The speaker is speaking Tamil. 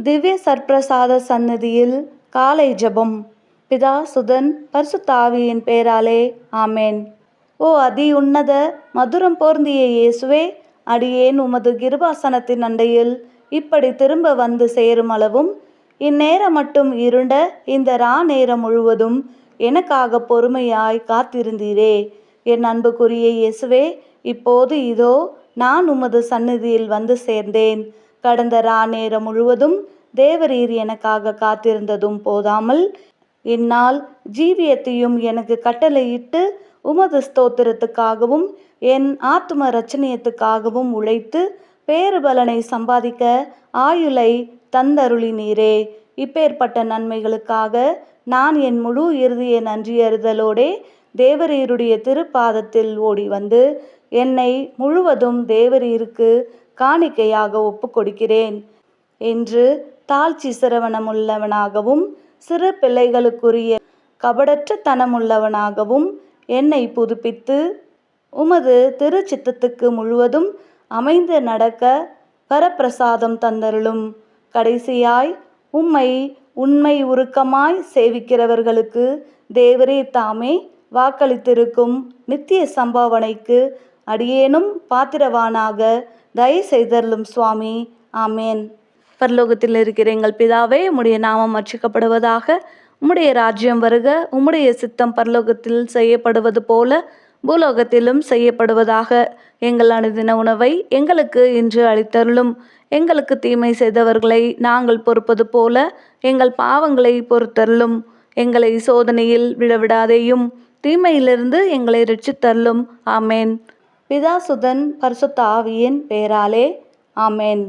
திவ்ய சற்பிரசாத சந்நிதியில் காலை ஜெபம். பிதா சுதன் பரிசுத்த ஆவியின் பெயராலே ஆமேன். ஓ அதி உன்னத மதுரம் போர்ந்திய இயேசுவே, அடியேன் உமது கிருபாசனத்தின் அண்டையில் இப்படி திரும்ப வந்து சேரும் அளவும் இந்நேரம் மட்டும் இருண்ட இந்த நேரம் முழுவதும் எனக்காக பொறுமையாய் காத்திருந்தீரே. என் அன்புக்குரிய இயேசுவே, இப்போது இதோ நான் உமது சந்நிதியில் வந்து சேர்ந்தேன். கடந்த நேரம் முழுவதும் தேவரீர் எனக்காக காத்திருந்ததும் போதாமல் இந்நாள் ஜீவியத்தையும் எனக்கு கட்டளையிட்டு உமது ஸ்தோத்திரத்துக்காகவும் என் ஆத்தும ரட்சணியத்துக்காகவும் உழைத்து பேறுபலனை சம்பாதிக்க ஆயுளை தந்தருளினீரே. இப்பேற்பட்ட நன்மைகளுக்காக நான் என் முழு இறுதிய நன்றியறிதலோடே தேவரீருடைய திருப்பாதத்தில் ஓடி வந்து என்னை முழுவதும் தேவரீருக்கு காணிக்கையாக ஒப்பு கொடுக்கிறேன் என்று தாழ்ச்சி சிரவணமுள்ளவனாகவும் சிறு பிள்ளைகளுக்குரிய கபடற்ற தனமுள்ளவனாகவும் என்னை புதுப்பித்து உமது திருச்சித்தத்துக்கு முழுவதும் அமைந்து நடக்க வரப்பிரசாதம் தந்தருளும். கடைசியாய் உம்மை உண்மை உருக்கமாய் சேவிக்கிறவர்களுக்கு தேவரீர் தாமே வாக்களித்திருக்கும் நித்திய சம்பாவனைக்கு அடியேனும் பாத்திரவானாக தயை செய்தருளும் சுவாமி. ஆமேன். பரலோகத்தில் இருக்கிற எங்கள் பிதாவே, உம்முடைய நாமம் அர்ச்சிக்கப்படுவதாக. உம்முடைய ராஜ்யம் வருக. உம்முடைய சித்தம் பரலோகத்தில் செய்யப்படுவது போல பூலோகத்திலும் செய்யப்படுவதாக. எங்கள் அனுதின உணவை எங்களுக்கு இன்று அளித்தருளும். எங்களுக்கு தீமை செய்தவர்களை நாங்கள் பொறுப்பது போல எங்கள் பாவங்களை பொறுத்தருளும். எங்களை சோதனையில் விழவிடாதேயும், தீமையிலிருந்து எங்களை ரட்சித்தருளும். ஆமேன். பிதா சுதன் பரிசுத்த ஆவியின் பெயராலே ஆமேன்.